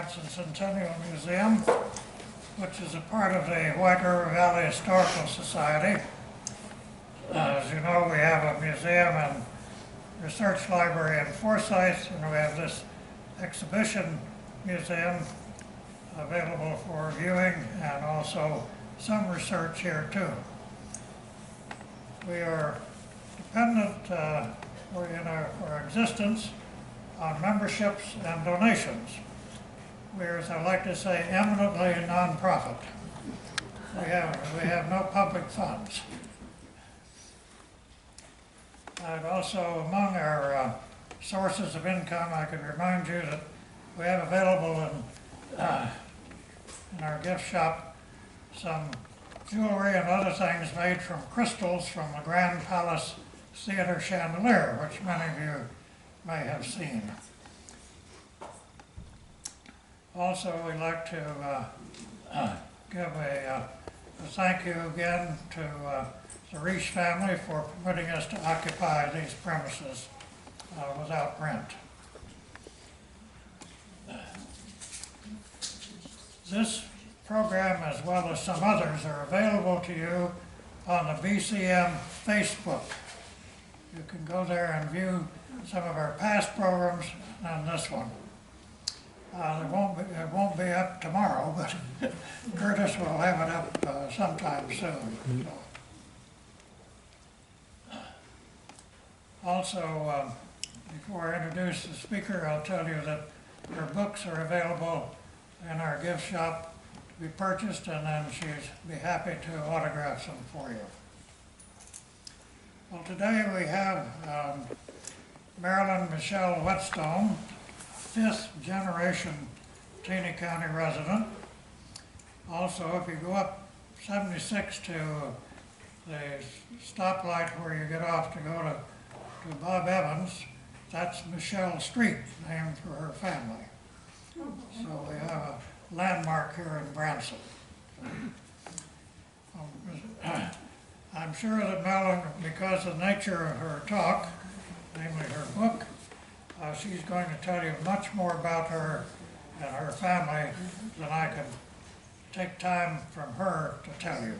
Branson Centennial Museum, which is a part of the White River Valley Historical Society. As you know, we have a museum and research library in Forsyth, and we have this exhibition museum available for viewing, and also some research here too. We are dependent in our existence on memberships and donations. We're, as I like to say, eminently non-profit. We have no public funds. And also, among our sources of income, I could remind you that we have available in our gift shop some jewelry and other things made from crystals from the Grand Palace Theater chandelier, which many of you may have seen. Also, we'd like to give a thank you again to the Reich family for permitting us to occupy these premises without rent. This program, as well as some others, are available to you on the BCM Facebook. You can go there and view some of our past programs and this one. It won't be up tomorrow, but Curtis will have it up sometime soon. Also, before I introduce the speaker, I'll tell you that her books are available in our gift shop to be purchased, and then she'd be happy to autograph them for you. Well, today we have Marilyn Michel Whetstone, fifth generation Taney County resident. Also, if you go up 76 to the stoplight where you get off to go to Bob Evans, that's Michelle Street, named for her family. So we have a landmark here in Branson. I'm sure that Marilyn, because of the nature of her talk, namely her book, she's going to tell you much more about her and her family than I can take time from her to tell you.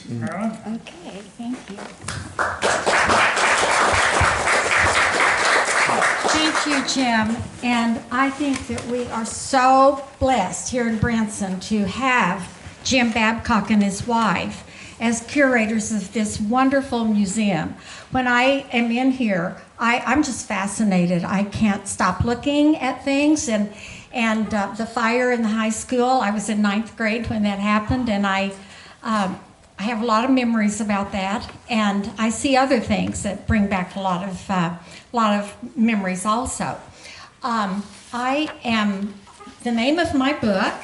Marilyn? Okay, thank you. Thank you, Jim. And I think that we are so blessed here in Branson to have Jim Babcock and his wife as curators of this wonderful museum. When I am in here, I'm just fascinated. I can't stop looking at things. And the fire in the high school, I was in 9th grade when that happened, and I have a lot of memories about that. And I see other things that bring back a lot of memories also. The name of my book,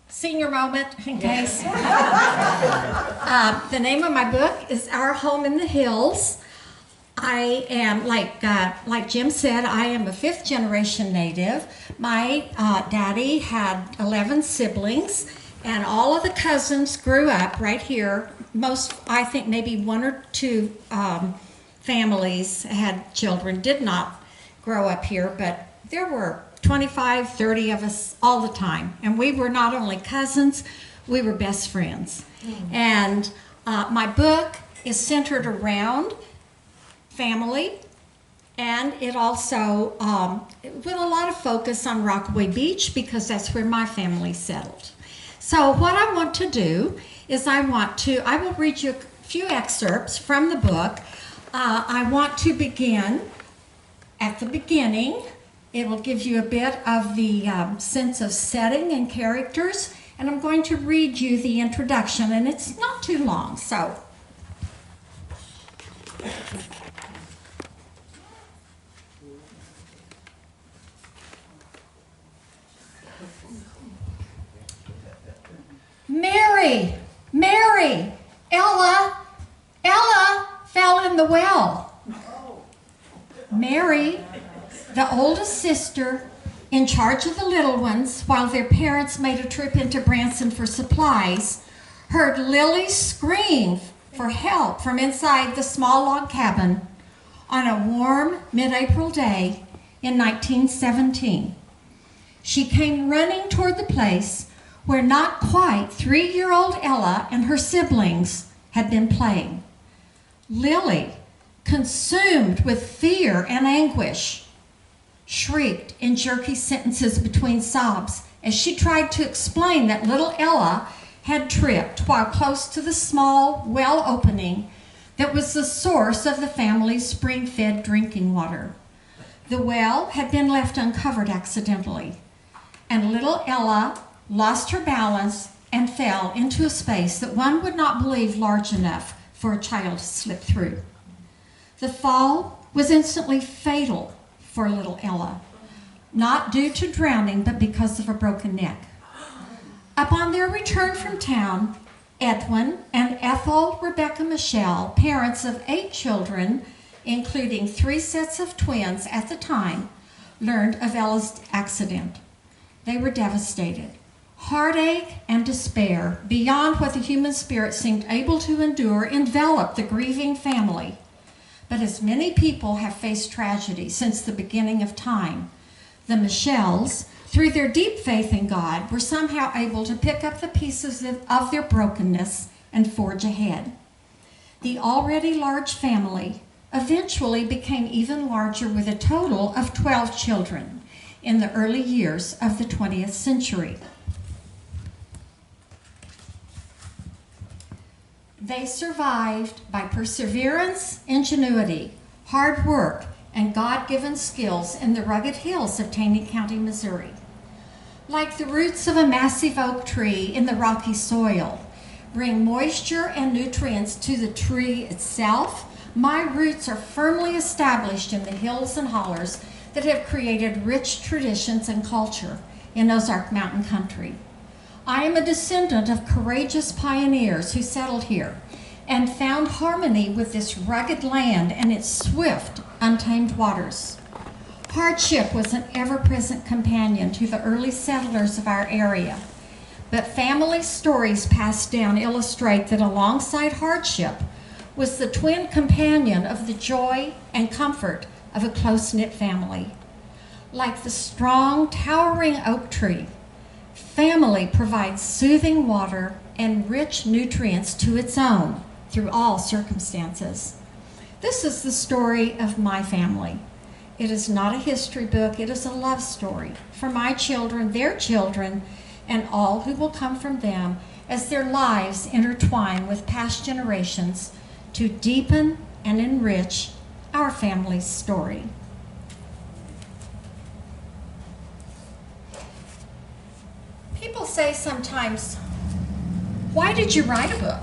senior moment in case. The name of my book is Our Home in the Hills. I am, like Jim said, I am a 5th generation native. My daddy had 11 siblings, and all of the cousins grew up right here. Most, I think maybe 1 or 2 families had children, did not grow up here, but there were 25, 30 of us all the time. And we were not only cousins, we were best friends. And my book is centered around family, and it also, with a lot of focus on Rockaway Beach, because that's where my family settled. So what I want to do is I will read you a few excerpts from the book. I want to begin at the beginning. It will give you a bit of the sense of setting and characters, and I'm going to read you the introduction, and it's not too long, so. Mary, Ella fell in the well. Mary, the oldest sister, in charge of the little ones while their parents made a trip into Branson for supplies, heard Lily scream for help from inside the small log cabin. on a warm mid-April day in 1917. She came running toward the place where not quite 3-year-old Ella and her siblings had been playing. Lily, consumed with fear and anguish, shrieked in jerky sentences between sobs as she tried to explain that little Ella had tripped while close to the small well opening that was the source of the family's spring-fed drinking water. The well had been left uncovered accidentally, and little Ella lost her balance and fell into a space that one would not believe large enough for a child to slip through. The fall was instantly fatal for little Ella, not due to drowning, but because of a broken neck. Upon their return from town, Edwin and Ethel Rebecca Michel, parents of 8 children, including 3 sets of twins at the time, learned of Ella's accident. They were devastated. Heartache and despair, beyond what the human spirit seemed able to endure, enveloped the grieving family. But as many people have faced tragedy since the beginning of time, the Michels, through their deep faith in God, were somehow able to pick up the pieces of their brokenness and forge ahead. The already large family eventually became even larger, with a total of 12 children in the early years of the 20th century. They survived by perseverance, ingenuity, hard work, and God-given skills in the rugged hills of Taney County, Missouri. Like the roots of a massive oak tree in the rocky soil, bring moisture and nutrients to the tree itself, my roots are firmly established in the hills and hollers that have created rich traditions and culture in Ozark Mountain country. I am a descendant of courageous pioneers who settled here and found harmony with this rugged land and its swift, untamed waters. Hardship was an ever-present companion to the early settlers of our area, but family stories passed down illustrate that alongside hardship was the twin companion of the joy and comfort of a close-knit family. Like the strong, towering oak tree, family provides soothing water and rich nutrients to its own through all circumstances. This is the story of my family. It is not a history book, it is a love story for my children, their children, and all who will come from them as their lives intertwine with past generations to deepen and enrich our family's story. People say sometimes, why did you write a book?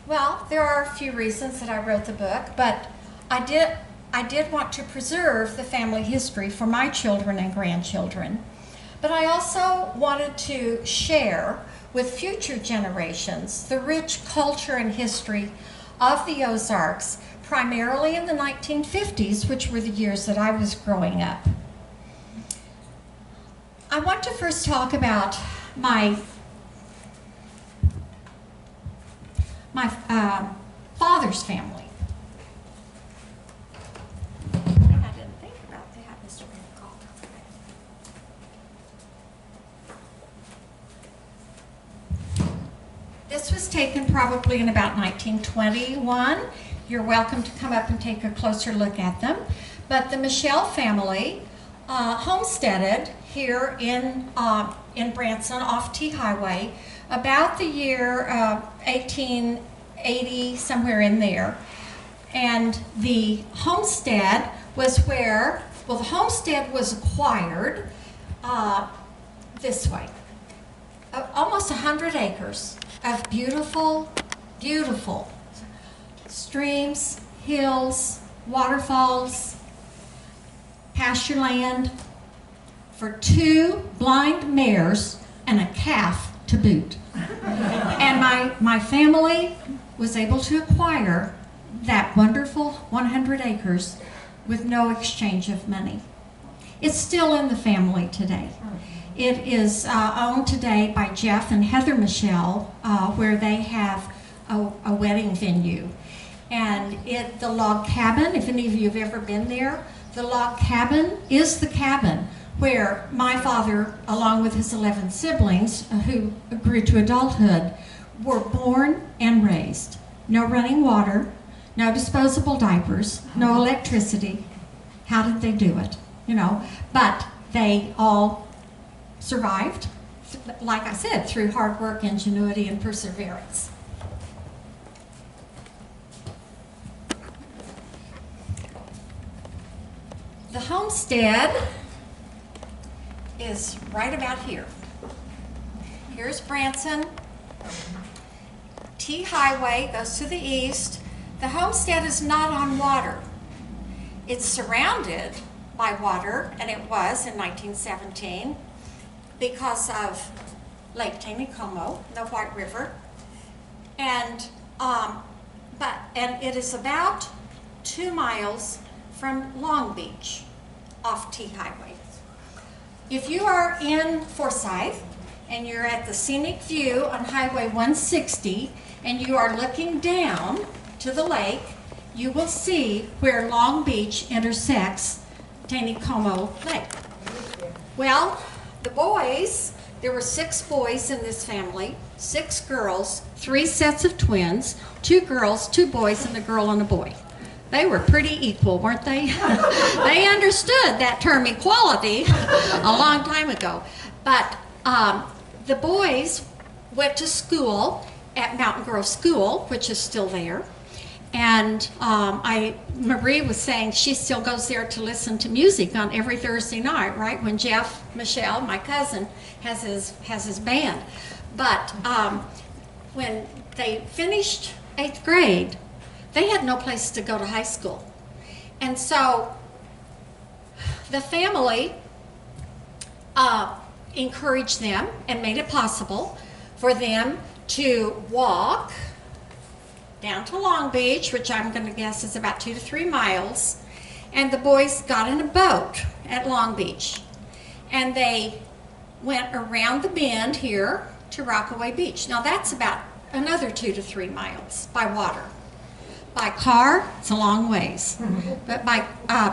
Well, there are a few reasons that I wrote the book, but I did want to preserve the family history for my children and grandchildren. But I also wanted to share with future generations the rich culture and history of the Ozarks, primarily in the 1950s, which were the years that I was growing up. I want to first talk about my father's family. I didn't think about that, Mr. Nicole. This was taken probably in about 1921. You're welcome to come up and take a closer look at them. But the Michel family homesteaded here in Branson off T Highway about the year 1880, somewhere in there. And the homestead was where, well, the homestead was acquired this way. Almost 100 acres of beautiful, beautiful streams, hills, waterfalls, pasture land for 2 blind mares and a calf to boot. And my family was able to acquire that wonderful 100 acres with no exchange of money. It's still in the family today. It is owned today by Jeff and Heather Michel, where they have a wedding venue. And the log cabin, if any of you have ever been there, the log cabin is the cabin where my father, along with his 11 siblings, who grew to adulthood, were born and raised. No running water, no disposable diapers, no electricity. How did they do it? You know, but they all survived, like I said, through hard work, ingenuity, and perseverance. The homestead is right about here. Here's Branson. T Highway goes to the east. The homestead is not on water. It's surrounded by water, and it was in 1917 because of Lake Taneycomo, the White River, and it is about 2 miles from Long Beach off T Highway. If you are in Forsyth and you're at the scenic view on Highway 160 and you are looking down to the lake, you will see where Long Beach intersects Taneycomo Lake. Well, the boys, there were 6 boys in this family, 6 girls, 3 sets of twins, 2 girls, 2 boys, and a girl and a boy. They were pretty equal, weren't they? They understood that term equality a long time ago. But the boys went to school at Mountain Grove School, which is still there. And Marie was saying she still goes there to listen to music on every Thursday night, right? When Jeff Michel, my cousin, has his band. But when they finished 8th grade, they had no place to go to high school. And so the family encouraged them and made it possible for them to walk down to Long Beach, which I'm going to guess is about 2 to 3 miles, and the boys got in a boat at Long Beach. And they went around the bend here to Rockaway Beach. Now that's about another 2 to 3 miles by water. By car, it's a long ways, but by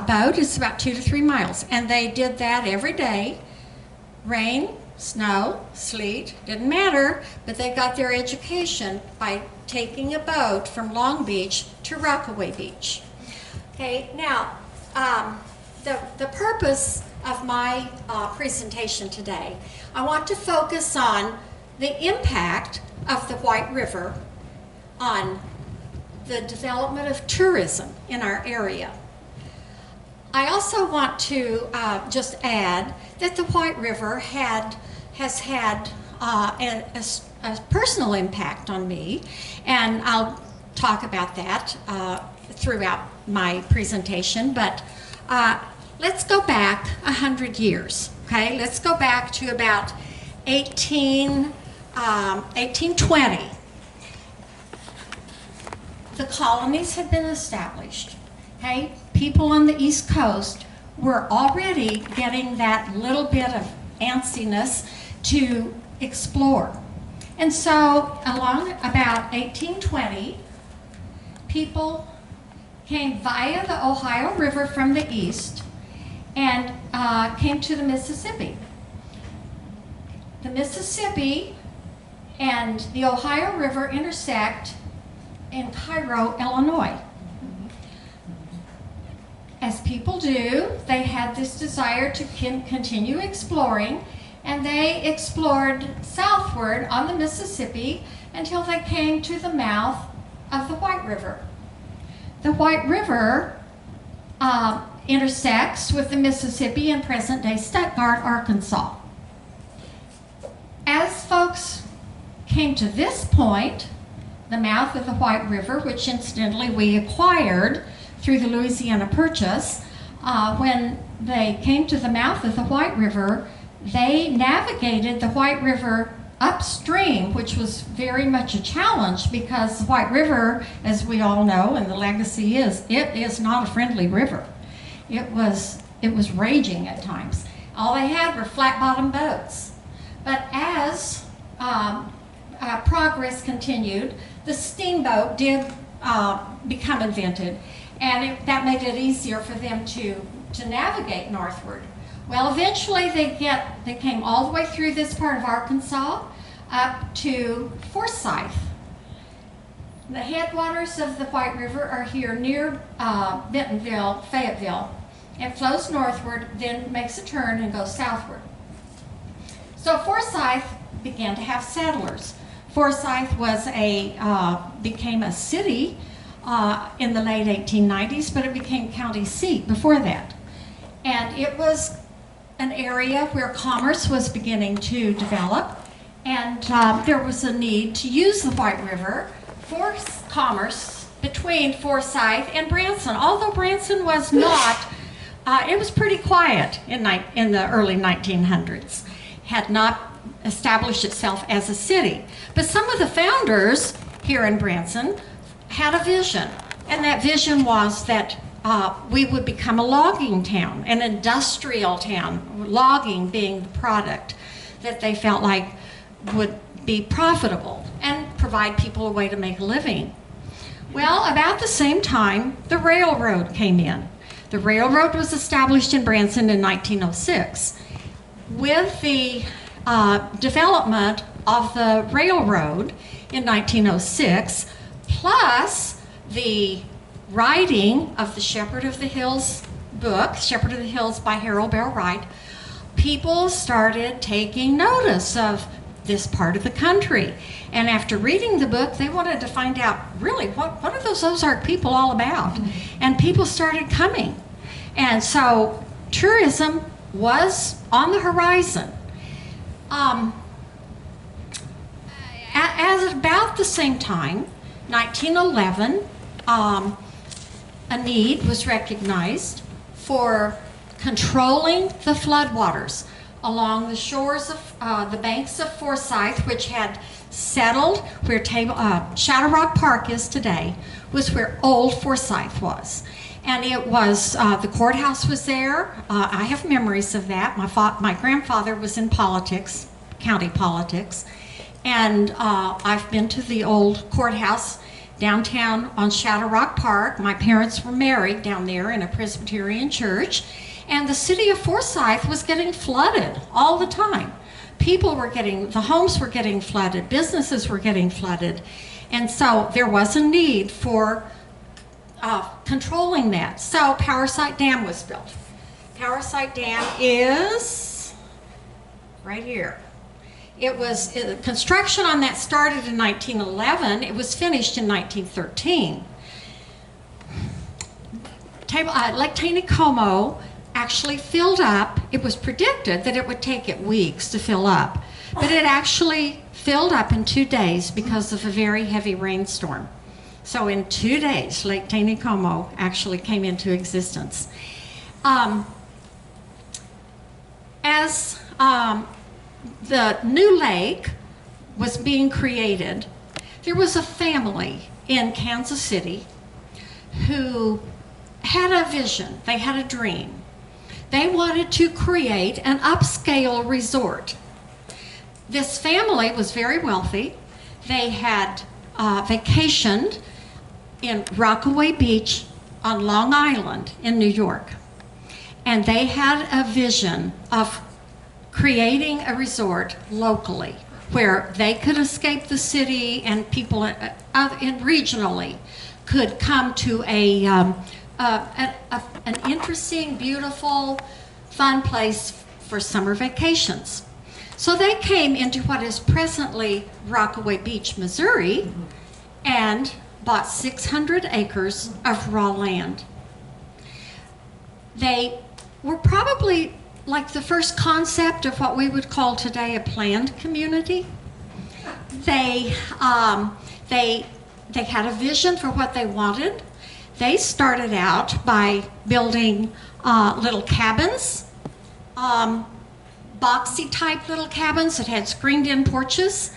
boat, it's about 2 to 3 miles. And they did that every day. Rain, snow, sleet, didn't matter, but they got their education by taking a boat from Long Beach to Rockaway Beach. Okay, now, the purpose of my presentation today, I want to focus on the impact of the White River on the development of tourism in our area. I also want to just add that the White River has had a personal impact on me, and I'll talk about that throughout my presentation, but let's go back 100 years, okay? Let's go back to about 1820. The colonies had been established, okay? People on the East Coast were already getting that little bit of antsiness to explore. And so along about 1820, people came via the Ohio River from the east and came to the Mississippi. The Mississippi and the Ohio River intersect in Cairo, Illinois. As people do, they had this desire to continue exploring, and they explored southward on the Mississippi until they came to the mouth of the White River. The White River intersects with the Mississippi in present-day Stuttgart, Arkansas. As folks came to this point, the mouth of the White River, which incidentally we acquired through the Louisiana Purchase, when they came to the mouth of the White River, they navigated the White River upstream, which was very much a challenge because the White River, as we all know, and the legacy is, it is not a friendly river. It was raging at times. All they had were flat-bottom boats. But as progress continued, the steamboat did become invented, and that made it easier for them to navigate northward. Well, eventually they came all the way through this part of Arkansas up to Forsyth. The headwaters of the White River are here near Bentonville, Fayetteville. It flows northward, then makes a turn and goes southward. So Forsyth began to have settlers. Forsyth was became a city in the late 1890s, but it became county seat before that. And it was an area where commerce was beginning to develop, and there was a need to use the White River for commerce between Forsyth and Branson. Although Branson was not, it was pretty quiet in the early 1900s, had not established itself as a city. But some of the founders here in Branson had a vision, and that vision was that we would become a logging town, an industrial town, logging being the product that they felt like would be profitable and provide people a way to make a living. Well, about the same time, the railroad came in. The railroad was established in Branson in 1906. With the development of the railroad in 1906, plus the writing of the Shepherd of the Hills book, Shepherd of the Hills by Harold Bell Wright, people started taking notice of this part of the country. And after reading the book, they wanted to find out, really, what are those Ozark people all about? And people started coming. And so tourism was on the horizon. At about the same time, 1911, a need was recognized for controlling the floodwaters along the shores of the banks of Forsyth, which had settled where Shadow Rock Park is today, was where old Forsyth was. And it was, the courthouse was there. I have memories of that. My grandfather was in politics, county politics. And I've been to the old courthouse downtown on Shadow Rock Park. My parents were married down there in a Presbyterian church. And the city of Forsyth was getting flooded all the time. The homes were getting flooded, businesses were getting flooded. And so there was a need for controlling that. So Power Site Dam was built. Power Site Dam is right here. Construction on that started in 1911. It was finished in 1913. Lake Taneycomo actually filled up. It was predicted that it would take it weeks to fill up, but it actually filled up in 2 days because of a very heavy rainstorm. So in 2 days, Lake Taneycomo actually came into existence. As the new lake was being created, there was a family in Kansas City who had a vision. They had a dream. They wanted to create an upscale resort. This family was very wealthy. They had vacationed in Rockaway Beach on Long Island in New York. And they had a vision of creating a resort locally where they could escape the city and people regionally could come to an interesting, beautiful, fun place for summer vacations. So they came into what is presently Rockaway Beach, Missouri, and bought 600 acres of raw land. They were probably like the first concept of what we would call today a planned community. They had a vision for what they wanted. They started out by building little cabins, boxy type little cabins that had screened in porches,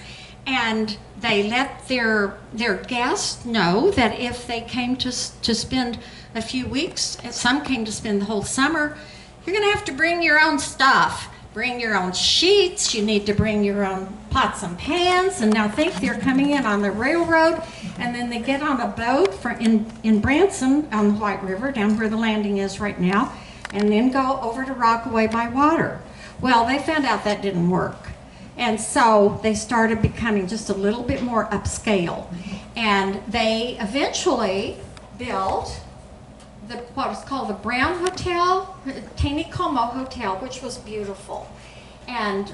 and they let their guests know that if they came to spend a few weeks, and some came to spend the whole summer, you're going to have to bring your own stuff. Bring your own sheets. You need to bring your own pots and pans. And now think they're coming in on the railroad. and then they get on a boat in Branson on the White River, down where the landing is right now, and then go over to Rockaway by water. Well, they found out that didn't work. And so they started becoming just a little bit more upscale. And they eventually built what was called the Brown Hotel, Taneycomo Hotel, which was beautiful. And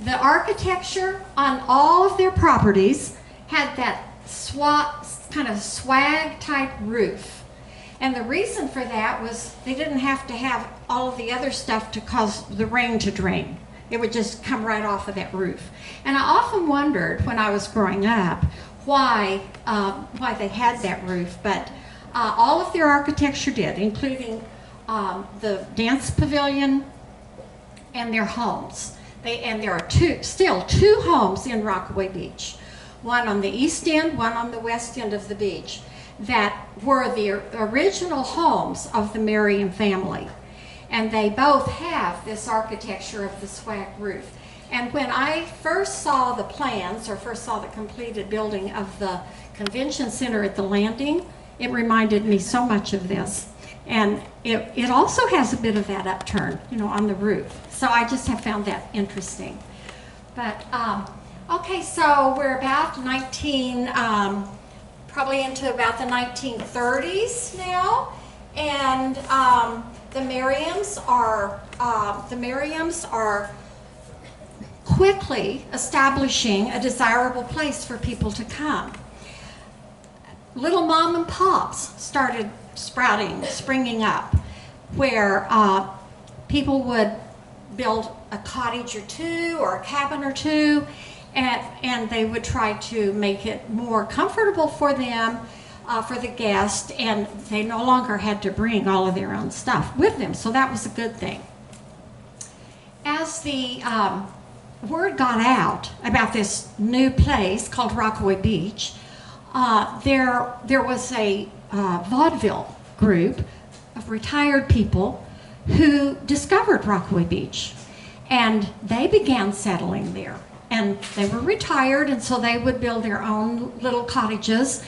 the architecture on all of their properties had that kind of swag type roof. And the reason for that was they didn't have to have all of the other stuff to cause the rain to drain. It would just come right off of that roof. And I often wondered when I was growing up why they had that roof, but all of their architecture did, including the dance pavilion and their homes. And there are still two homes in Rockaway Beach, one on the east end, one on the west end of the beach, that were the original homes of the Merriam family. And they both have this architecture of the swag roof. And when I first saw the plans, or first saw the completed building of the convention center at the landing, it reminded me so much of this. And it also has a bit of that upturn, on the roof. So I just have found that interesting. But, okay, so we're about probably into about the 1930s now. And the Merriams are quickly establishing a desirable place for people to come. Little mom and pops started springing up, where people would build a cottage or two or a cabin or two, and they would try to make it more comfortable for them, for the guest, and they no longer had to bring all of their own stuff with them, so that was a good thing. As the word got out about this new place called Rockaway Beach, there was a vaudeville group of retired people who discovered Rockaway Beach, and they began settling there. And they were retired, and so they would build their own little cottages,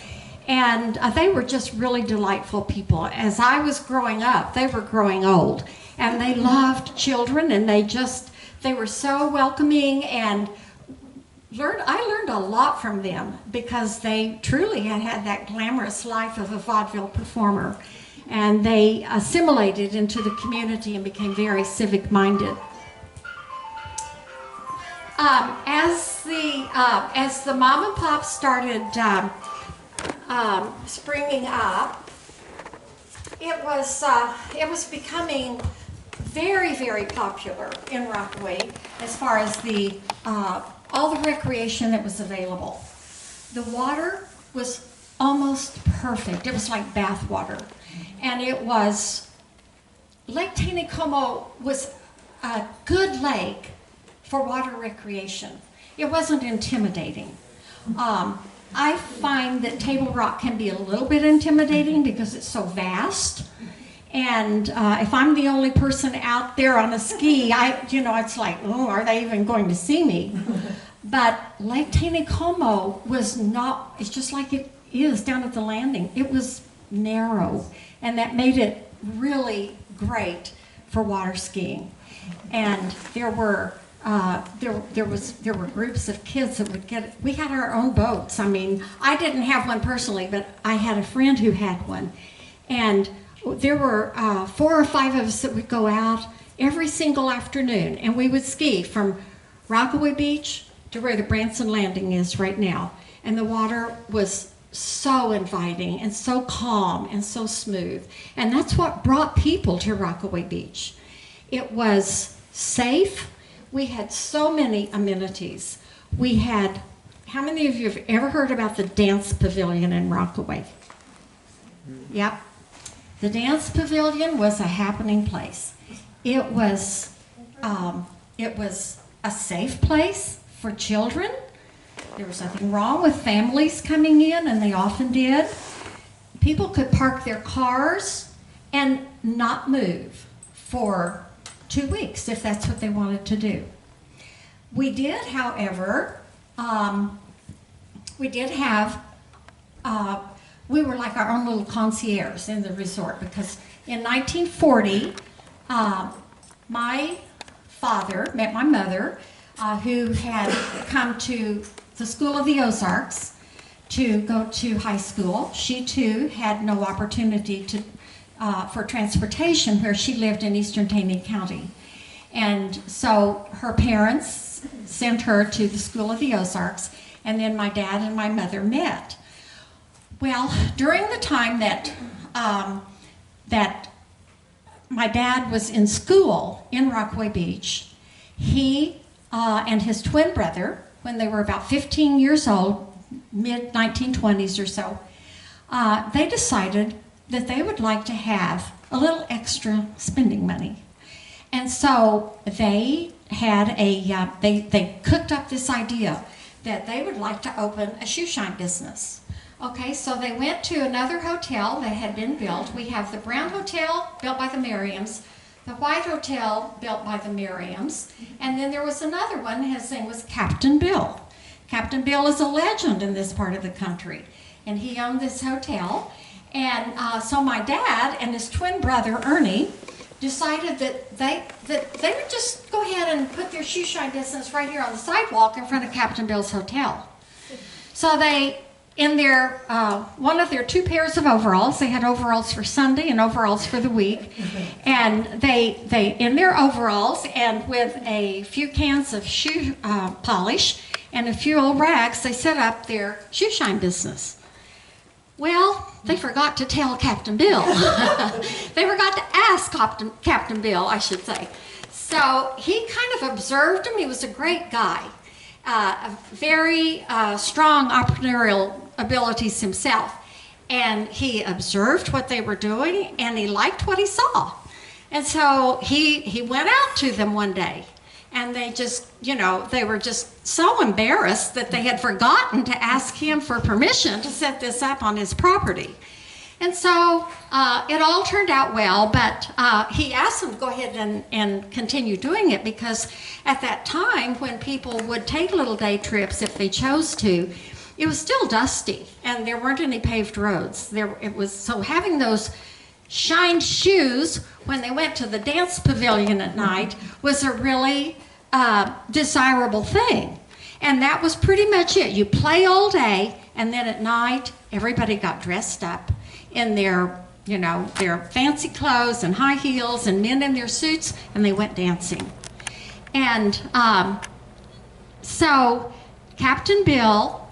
and they were just really delightful people. As I was growing up, they were growing old, and they loved children, and they were so welcoming, and I learned a lot from them, because they truly had that glamorous life of a vaudeville performer, and they assimilated into the community and became very civic-minded. As the mom and pop started springing up, it was becoming very, very popular in Rockaway as far as all the recreation that was available. The water was almost perfect. It was like bath water. And Lake Taneycomo was a good lake for water recreation. It wasn't intimidating. I find that Table Rock can be a little bit intimidating because it's so vast. And if I'm the only person out there on a ski, it's like, oh, are they even going to see me? But Lake Taneycomo it's just like it is down at the landing. It was narrow, and that made it really great for water skiing. And there were groups of kids that we had our own boats. I mean, I didn't have one personally, but I had a friend who had one. And there were 4 or 5 of us that would go out every single afternoon, and we would ski from Rockaway Beach to where the Branson landing is right now. And the water was so inviting and so calm and so smooth. And that's what brought people to Rockaway Beach. It was safe. We had so many amenities. How many of you have ever heard about the dance pavilion in Rockaway? Yep. The dance pavilion was a happening place. It was a safe place for children. There was nothing wrong with families coming in, and they often did. People could park their cars and not move for 2 weeks if that's what they wanted to do. We did, however, have we were like our own little concierge in the resort, because in 1940, my father met my mother, who had come to the School of the Ozarks to go to high school. She too had no opportunity to for transportation where she lived in eastern Taney County. And so her parents sent her to the School of the Ozarks, and then my dad and my mother met. Well, during the time that that my dad was in school in Rockaway Beach, he and his twin brother, when they were about 15 years old, mid-1920s or so, they decided that they would like to have a little extra spending money. And so they had they cooked up this idea that they would like to open a shoe shine business. Okay, so they went to another hotel that had been built. We have the Brown Hotel, built by the Merriams, the White Hotel, built by the Merriams, and then there was another one, his name was Captain Bill. Captain Bill is a legend in this part of the country, and he owned this hotel. And so my dad and his twin brother, Ernie, decided that they would just go ahead and put their shoe shine business right here on the sidewalk in front of Captain Bill's hotel. So they, in their one of their two pairs of overalls, they had overalls for Sunday and overalls for the week, and they in their overalls and with a few cans of shoe polish and a few old rags, they set up their shoe shine business. Well, they forgot to tell Captain Bill. They forgot to ask Captain Bill, I should say. So he kind of observed him. He was a great guy, very strong entrepreneurial abilities himself. And he observed what they were doing, and he liked what he saw. And so he went out to them one day. And they just, they were just so embarrassed that they had forgotten to ask him for permission to set this up on his property. And so it all turned out well, but he asked them to go ahead and continue doing it, because at that time when people would take little day trips if they chose to, it was still dusty and there weren't any paved roads. So having those shined shoes when they went to the dance pavilion at night was a really desirable thing. And that was pretty much it. You play all day, and then at night everybody got dressed up in their fancy clothes and high heels, and men in their suits, and they went dancing. And so Captain Bill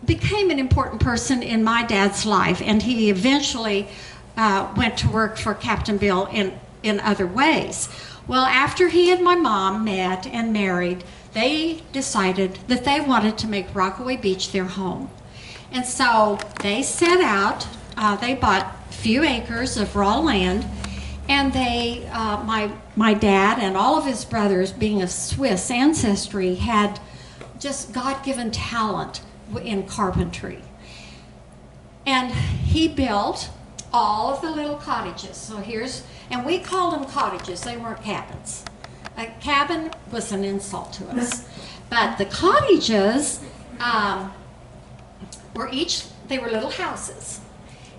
became an important person in my dad's life, and he eventually went to work for Captain Bill in other ways. Well, after he and my mom met and married, they decided that they wanted to make Rockaway Beach their home. And so they set out, they bought a few acres of raw land, and they, my dad and all of his brothers, being of Swiss ancestry, had just God-given talent in carpentry. And he built all of the little cottages. So and we called them cottages, they weren't cabins. A cabin was an insult to us. But the cottages they were little houses.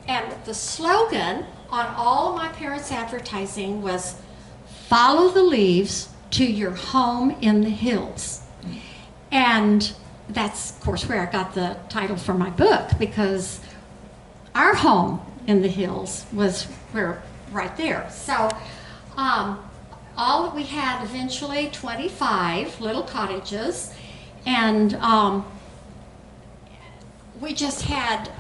And the slogan on all of my parents' advertising was, "Follow the leaves to your home in the hills." And that's, of course, where I got the title for my book, because our home in the hills was right there. So we had eventually 25 little cottages, and we just had,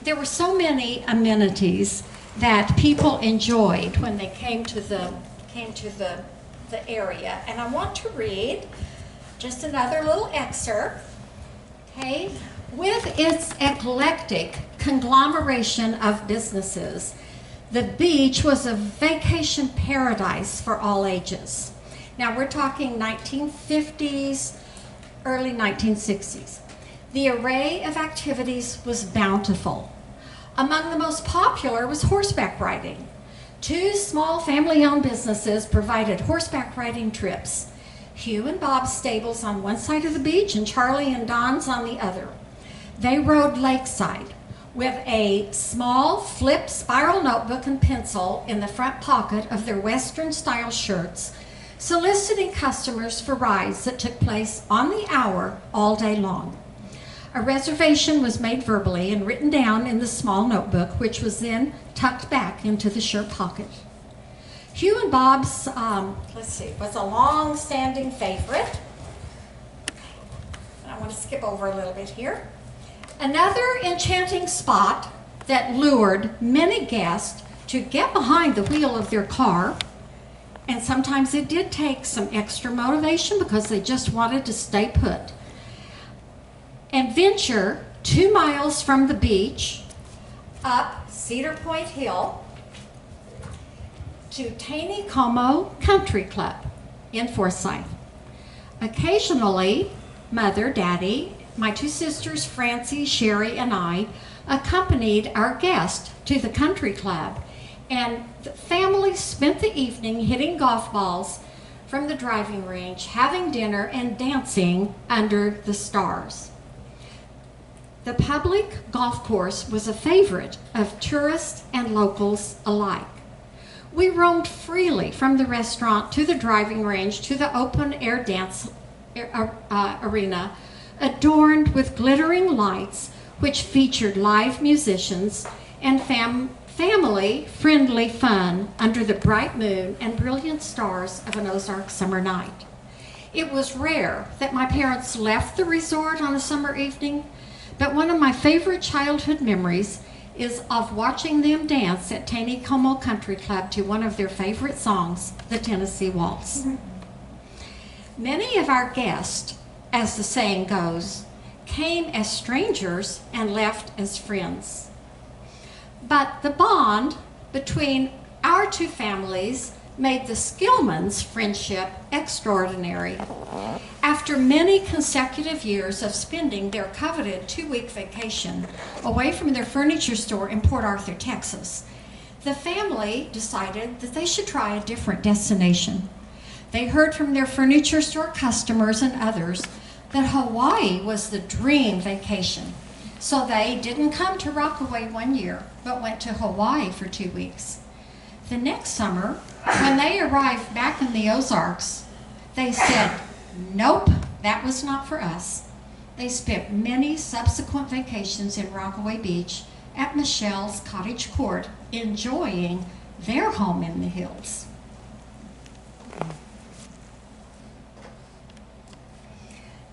there were so many amenities that people enjoyed when they came to the area. And I want to read just another little excerpt. Okay, with its eclectic conglomeration of businesses, the beach was a vacation paradise for all ages. Now we're talking 1950s, early 1960s. The array of activities was bountiful. Among the most popular was horseback riding. 2 small family-owned businesses provided horseback riding trips. Hugh and Bob's stables on one side of the beach and Charlie and Don's on the other. They rode lakeside with a small flip spiral notebook and pencil in the front pocket of their Western-style shirts, soliciting customers for rides that took place on the hour all day long. A reservation was made verbally and written down in the small notebook, which was then tucked back into the shirt pocket. Hugh and Bob's, was a long-standing favorite. I want to skip over a little bit here. Another enchanting spot that lured many guests to get behind the wheel of their car, and sometimes it did take some extra motivation because they just wanted to stay put, and venture 2 miles from the beach up Cedar Point Hill to Taney Como Country Club in Forsyth. Occasionally, Mother, Daddy, my 2 sisters, Francie, Sherry, and I accompanied our guest to the country club, and the family spent the evening hitting golf balls from the driving range, having dinner, and dancing under the stars. The public golf course was a favorite of tourists and locals alike. We roamed freely from the restaurant to the driving range to the open-air dance arena, adorned with glittering lights, which featured live musicians and family-friendly fun under the bright moon and brilliant stars of an Ozark summer night. It was rare that my parents left the resort on a summer evening, but one of my favorite childhood memories is of watching them dance at Taney Como Country Club to one of their favorite songs, the Tennessee Waltz. Many of our guests, as the saying goes, came as strangers and left as friends. But the bond between our 2 families made the Skillmans' friendship extraordinary. After many consecutive years of spending their coveted 2-week vacation away from their furniture store in Port Arthur, Texas, the family decided that they should try a different destination. They heard from their furniture store customers and others that Hawaii was the dream vacation. So they didn't come to Rockaway one year, but went to Hawaii for 2 weeks. The next summer, when they arrived back in the Ozarks, they said, nope, that was not for us. They spent many subsequent vacations in Rockaway Beach at Michelle's cottage court, enjoying their home in the hills.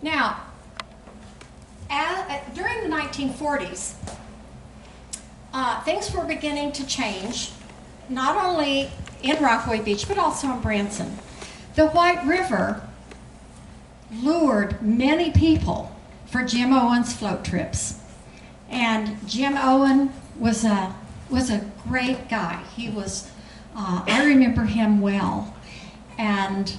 Now, during the 1940s, things were beginning to change, not only in Rockaway Beach, but also in Branson. The White River lured many people for Jim Owen's float trips. And Jim Owen was a great guy. He was, I remember him well. And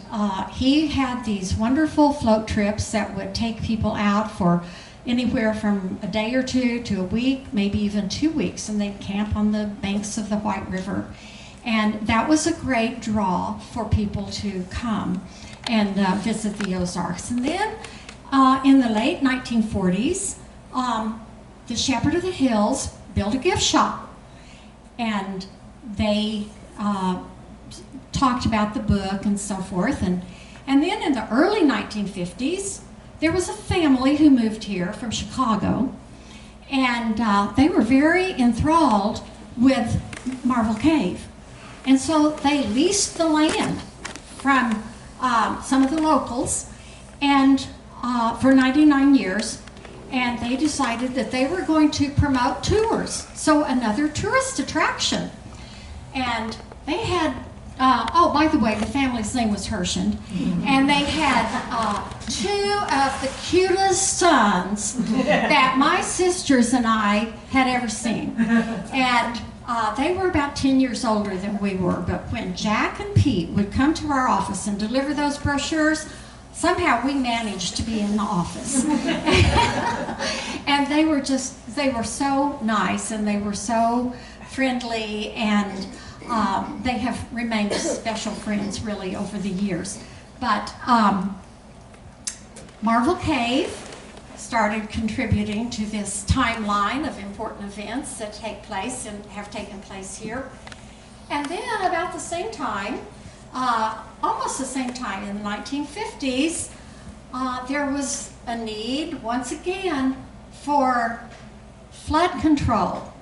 he had these wonderful float trips that would take people out for anywhere from a day or 2 to a week, maybe even 2 weeks, and they'd camp on the banks of the White River. And that was a great draw for people to come and visit the Ozarks. And then in the late 1940s, the Shepherd of the Hills built a gift shop, and they talked about the book and so forth. And then in the early 1950s, there was a family who moved here from Chicago, and they were very enthralled with Marble Cave. And so they leased the land from some of the locals and for 99 years, and they decided that they were going to promote tours, so another tourist attraction. And they had, oh, by the way, the family's name was Hershend, and they had 2 of the cutest sons that my sisters and I had ever seen. And they were about 10 years older than we were, but when Jack and Pete would come to our office and deliver those brochures, somehow we managed to be in the office. And they were so nice, and they were so friendly, and they have remained special friends really over the years. But Marble Cave started contributing to this timeline of important events that take place and have taken place here. And then about the same time, almost the same time in the 1950s, there was a need once again for flood control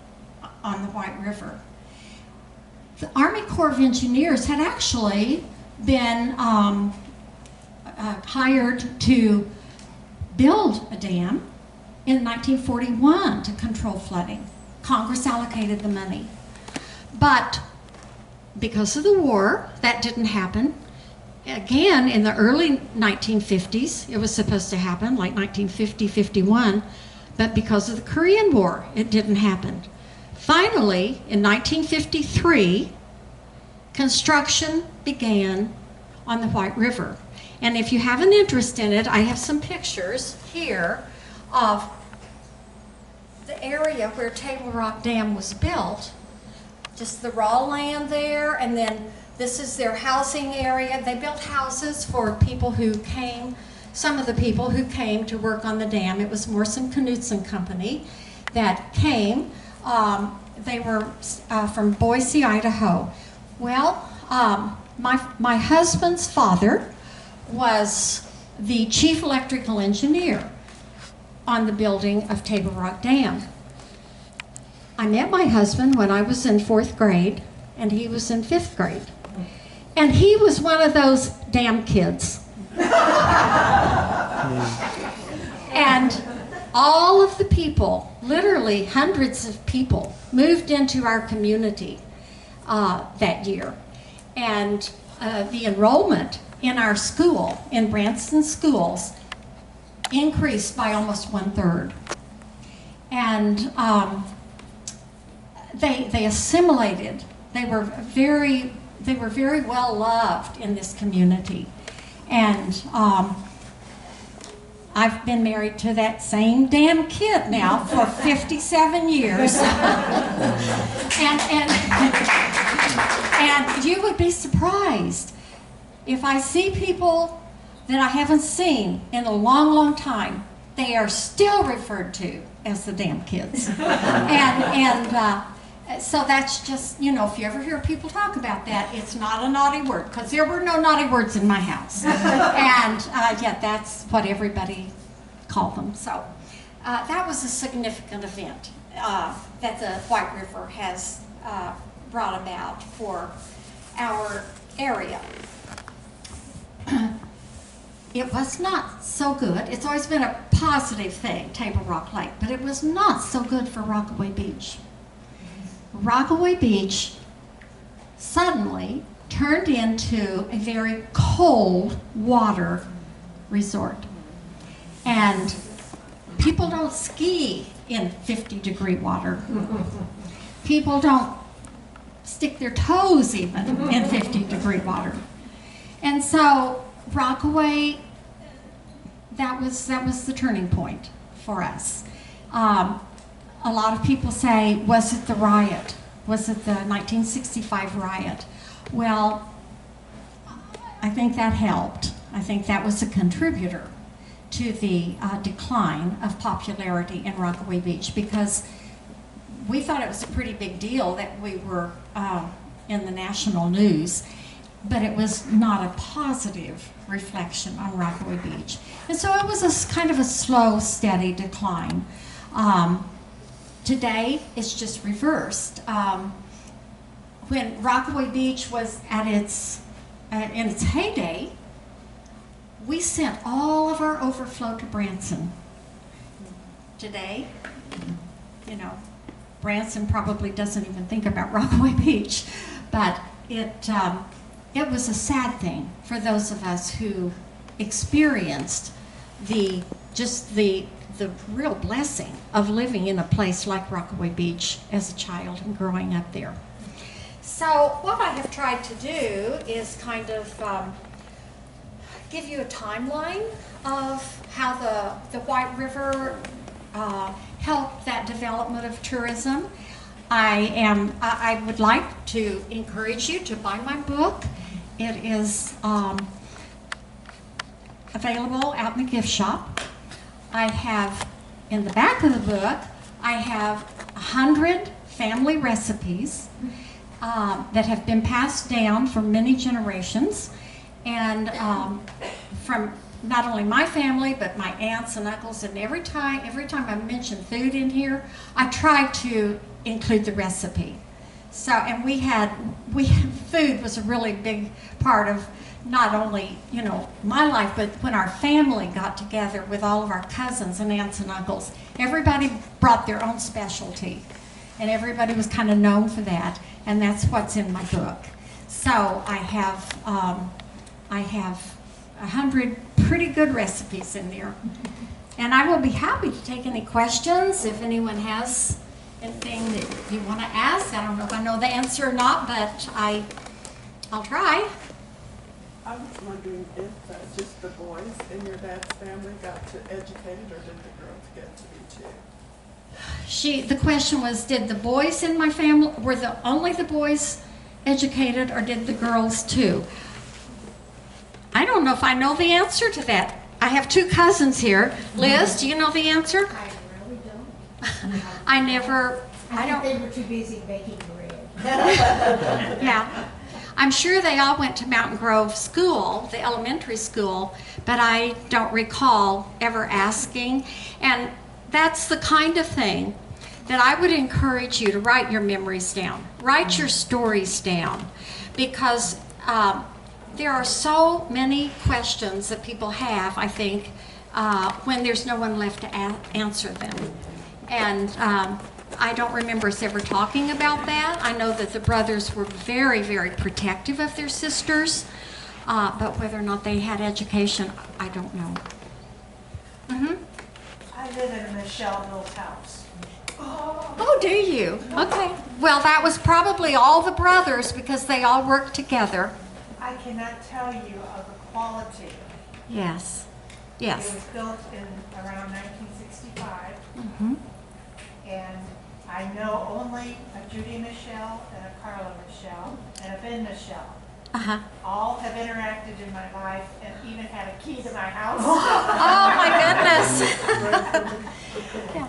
on the White River. The Army Corps of Engineers had actually been hired to build a dam in 1941 to control flooding. Congress allocated the money. But because of the war, that didn't happen. Again, in the early 1950s, it was supposed to happen, like 1950, 51, but because of the Korean War, it didn't happen. Finally, in 1953, construction began on the White River. And if you have an interest in it, I have some pictures here of the area where Table Rock Dam was built. Just the raw land there, and then this is their housing area. They built houses for people who came, some of the people who came to work on the dam. It was Morrison Knudsen Company that came. They were from Boise, Idaho. Well, my husband's father was the chief electrical engineer on the building of Table Rock Dam. I met my husband when I was in 4th grade, and he was in 5th grade. And he was one of those dam kids. And all of the people, literally hundreds of people, moved into our community that year. And the enrollment in our school, in Branson schools, increased by almost 1/3. And they assimilated. They were very well loved in this community. And I've been married to that same damn kid now for 57 years. and you would be surprised if I see people that I haven't seen in a long, long time. They are still referred to as the damn kids. So that's just, you know, if you ever hear people talk about that, it's not a naughty word, because there were no naughty words in my house. And yet that's what everybody called them. So that was a significant event that the White River has brought about for our area. It was not so good. It's always been a positive thing, Table Rock Lake, but it was not so good for Rockaway Beach. Rockaway Beach suddenly turned into a very cold water resort. And people don't ski in 50-degree water. People don't stick their toes even in 50-degree water. And so Rockaway, that was the turning point for us. A lot of people say, was it the riot? Was it the 1965 riot? Well, I think that helped. I think that was a contributor to the decline of popularity in Rockaway Beach, because we thought it was a pretty big deal that we were in the national news, but it was not a positive reflection on Rockaway Beach. And so it was a kind of a slow, steady decline. Today, it's just reversed. When Rockaway Beach was at in its heyday, we sent all of our overflow to Branson. Today, you know, Branson probably doesn't even think about Rockaway Beach, but it was a sad thing for those of us who experienced the real blessing of living in a place like Rockaway Beach as a child and growing up there. So what I have tried to do is kind of give you a timeline of how the White River helped that development of tourism. I would like to encourage you to buy my book. It is available out in the gift shop. I have, in the back of the book, I have 100 family recipes that have been passed down for many generations, and from not only my family, but my aunts and uncles, and every time I mention food in here, I try to include the recipe. So, and food was a really big part of not only, you know, my life, but when our family got together with all of our cousins and aunts and uncles, everybody brought their own specialty, and everybody was kind of known for that, and that's what's in my book. So I have 100 pretty good recipes in there. And I will be happy to take any questions if anyone has anything that you want to ask. I don't know if I know the answer or not, but I'll try. I was wondering if just the boys in your dad's family got to educated, or did the girls get to be too? The question was, did the boys in my family, were only the boys educated, or did the girls too? I don't know if I know the answer to that. I have 2 cousins here. Liz, do you know the answer? I really don't. I think they were too busy baking bread. Yeah. I'm sure they all went to Mountain Grove School, the elementary school, but I don't recall ever asking. And that's the kind of thing that I would encourage you to write your memories down. Write your stories down, because there are so many questions that people have, I think, when there's no one left to answer them. And I don't remember us ever talking about that. I know that the brothers were very, very protective of their sisters, but whether or not they had education, I don't know. Mm-hmm. I live in a Michelle-built house. Oh, do you? Okay. Well, that was probably all the brothers, because they all worked together. I cannot tell you of the quality. Yes. It Yes. was built in around 1965, Mm-hmm. and I know only a Judy Michel and a Carla Michel and a Ben Michel. Uh-huh. All have interacted in my life and even had a key to my house. Oh, my goodness. Yeah.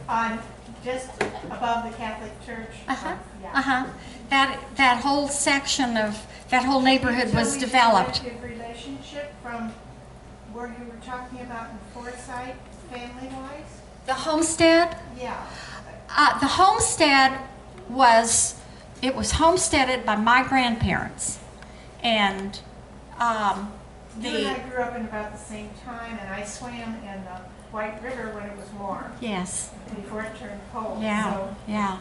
On just above the Catholic Church. Uh-huh. Yeah. Uh-huh. That whole section of, that whole neighborhood was Tell me developed. the relationship from where you were talking about in Forsyth, family-wise? The homestead? Yeah. The homestead was homesteaded by my grandparents. And You and the, I grew up in about the same time, and I swam in the White River when it was warm, yes, before it turned cold. yeah, So yeah.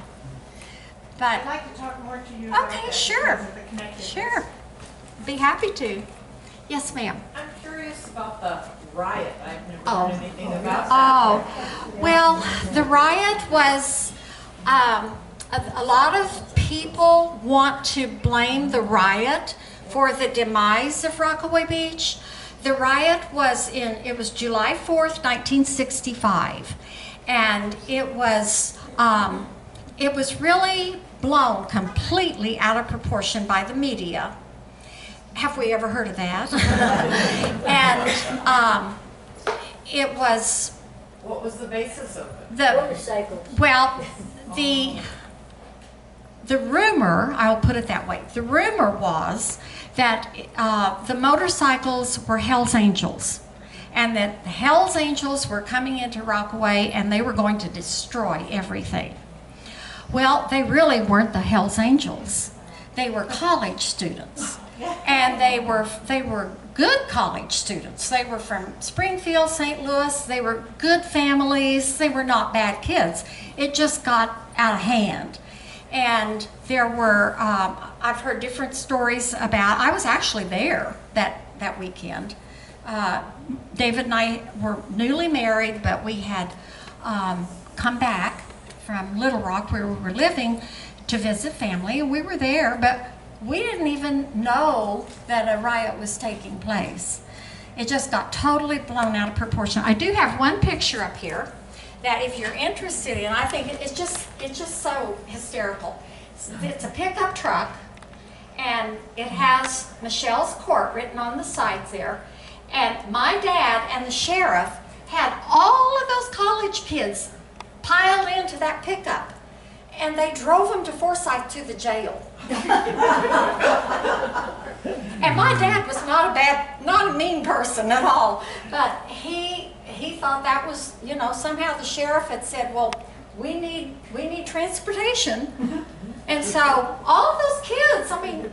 I'd But, like to talk more to you about okay, that sure, because of the connectedness. sure. Be happy to. Yes, ma'am. I'm curious about the riot. I've never Oh. heard anything about that. Oh, well, the riot was, a lot of people want to blame the riot for the demise of Rockaway Beach. The riot was it was July 4th, 1965, and it was really blown completely out of proportion by the media. Have we ever heard of that? And it was What was the basis of it? the rumor, I'll put it that way, the rumor was that the motorcycles were Hell's Angels, and that the Hell's Angels were coming into Rockaway and they were going to destroy everything. Well, they really weren't the Hell's Angels. They were college students, and they were good college students. They were from Springfield, St. Louis. They were good families. They were not bad kids. It just got out of hand. And there were, I've heard different stories about, I was actually there that weekend. David and I were newly married, but we had come back from Little Rock, where we were living, to visit family, and we were there, but we didn't even know that a riot was taking place. It just got totally blown out of proportion. I do have one picture up here that if you're interested in, I think it's just so hysterical. It's a pickup truck, and it has Michelle's Court written on the sides there, and my dad and the sheriff had all of those college kids piled into that pickup, and they drove them to Forsyth to the jail. And my dad was not a mean person at all, but he thought that was, you know, somehow the sheriff had said, well, we need transportation, and so all those kids, I mean,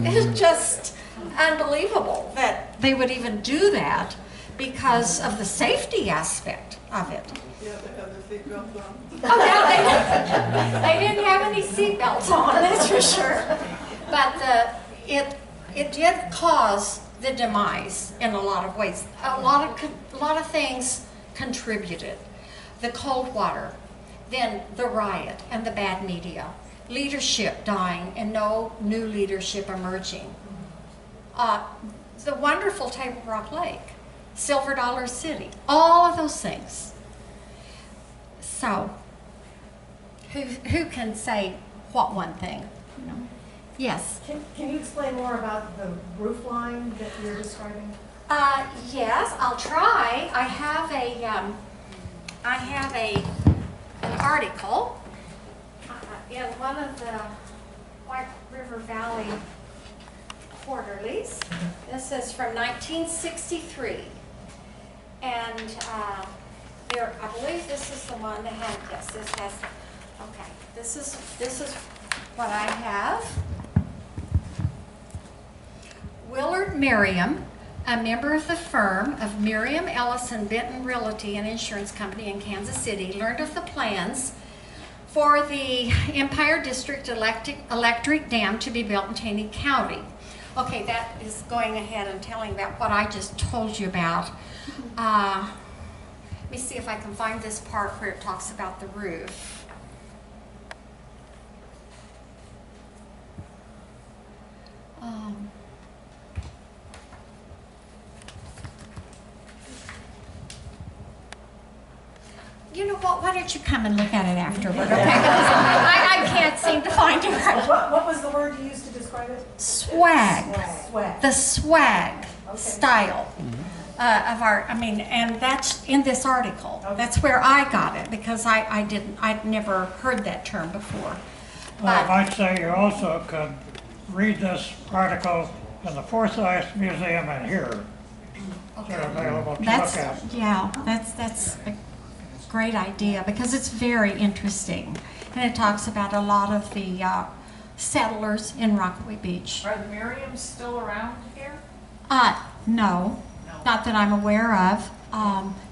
it's just unbelievable that they would even do that because of the safety aspect of it. Yeah, they had their seatbelts on. Oh, yeah, they didn't have any seatbelts on, that's for sure. But it did cause the demise in a lot of ways. A lot of things contributed. The cold water, then the riot and the bad media, leadership dying and no new leadership emerging. The wonderful Table Rock Lake, Silver Dollar City, all of those things. So, who can say what one thing? You know? Yes. Can you explain more about the roof line that you're describing? Yes, I'll try. I have an article in one of the White River Valley quarterlies. This is from 1963, and there, I believe this is the one that had this. This has, okay. This is what I have. Willard Merriam, a member of the firm of Merriam Ellison Benton Realty and Insurance Company in Kansas City, learned of the plans for the Empire District Electric Dam to be built in Taney County. Okay, that is going ahead and telling about what I just told you about. Let me see if I can find this part where it talks about the roof. You know what? Why don't you come and look at it afterward, okay? I can't seem to find it. What was the word you used to describe it? Swag. Swag. The swag Okay. style of our, I mean, and that's in this article. Okay. That's where I got it because I'd never heard that term before. Well, I But might say you also could read this article in the Forsyth Museum and here. They're available to look that's, at. yeah, that's a great idea because it's very interesting. And it talks about a lot of the settlers in Rockaway Beach. Are the Miriams still around here? No, not that I'm aware of.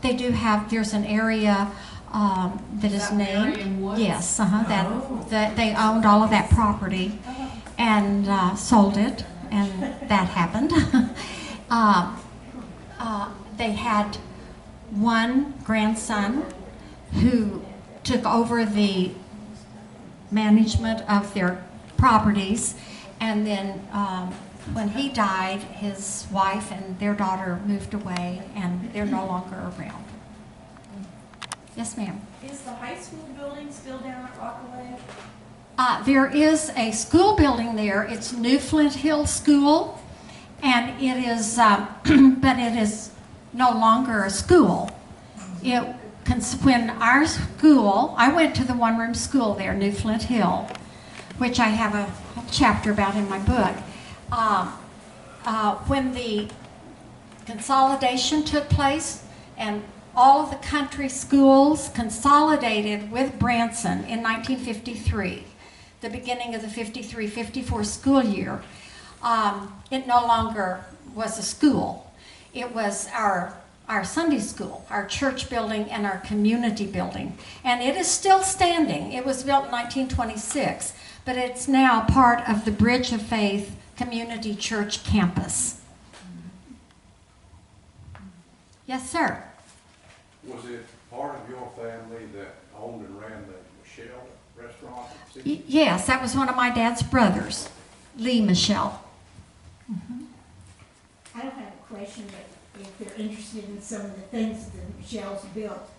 They do have, there's an area that is that named. Marion Woods? Yes, that they owned all of that property and sold it, and that happened. They had one grandson who took over the management of their properties, and then when he died, his wife and their daughter moved away, and they're no longer around. Yes, ma'am. Is the high school building still down at Rockaway? There is a school building there. It's New Flint Hill School, and it is, but it is no longer a school. When our school, I went to the one-room school there, New Flint Hill, which I have a chapter about in my book. When the consolidation took place and all of the country schools consolidated with Branson in 1953, the beginning of the 53-54 school year, it no longer was a school. It was our Sunday school, our church building, and our community building. And it is still standing. It was built in 1926, but it's now part of the Bridge of Faith Community Church campus. Yes, sir. Was it part of your family that owned and ran the Michel restaurant? Yes, that was one of my dad's brothers, Lee Michel. I don't have a question, but if they're interested in some of the things that Michelle's built,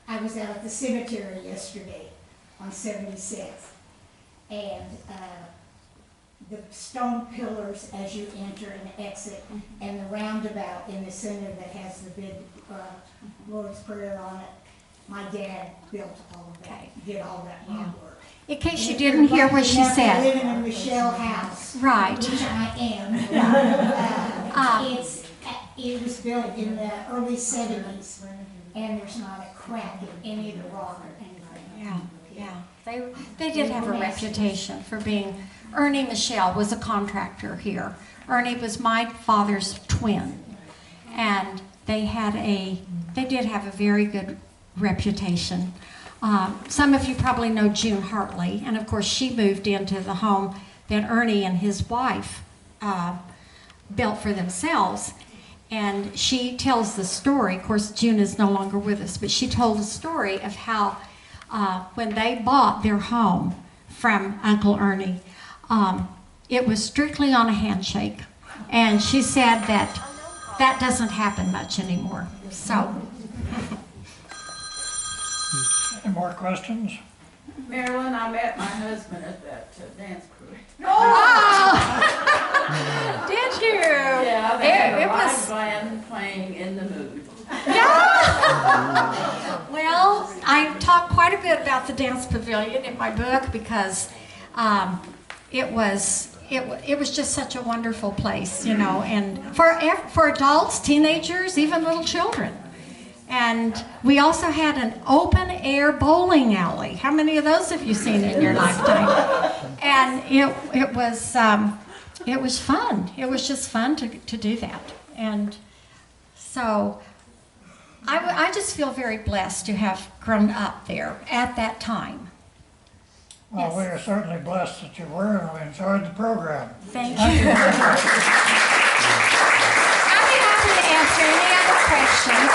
I was out at the cemetery yesterday on 76th, and the stone pillars as you enter and exit, and the roundabout in the center that has the big Lord's Prayer on it. My dad built all of that, did all that rock work. In case you didn't hear what she said. Living in Michelle House. Right. Which I am. It was built in the early 70s, and there's not a crack in any of the rock or anything. Yeah. They did have a reputation for being. Ernie Michel was a contractor here. Ernie was my father's twin, and they did have a very good reputation. Some of you probably know June Hartley, and of course she moved into the home that Ernie and his wife built for themselves. And she tells the story, of course June is no longer with us, but she told the story of how when they bought their home from Uncle Ernie, it was strictly on a handshake. And she said that doesn't happen much anymore. So. Any more questions? Marilyn, I met my husband at that dance crew. Oh! Did you? Yeah, they had It a live was. band playing In the Mood. Yeah. Well, I talk quite a bit about the dance pavilion in my book because it was just such a wonderful place, you know, and for adults, teenagers, even little children. And we also had an open air bowling alley. How many of those have you seen in your lifetime? And it was fun. It was just fun to do that. And so I just feel very blessed to have grown up there at that time. Well, Yes. we are certainly blessed that you were, and we enjoyed the program. Thank you. I'll be happy to answer any other questions.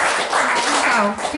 So.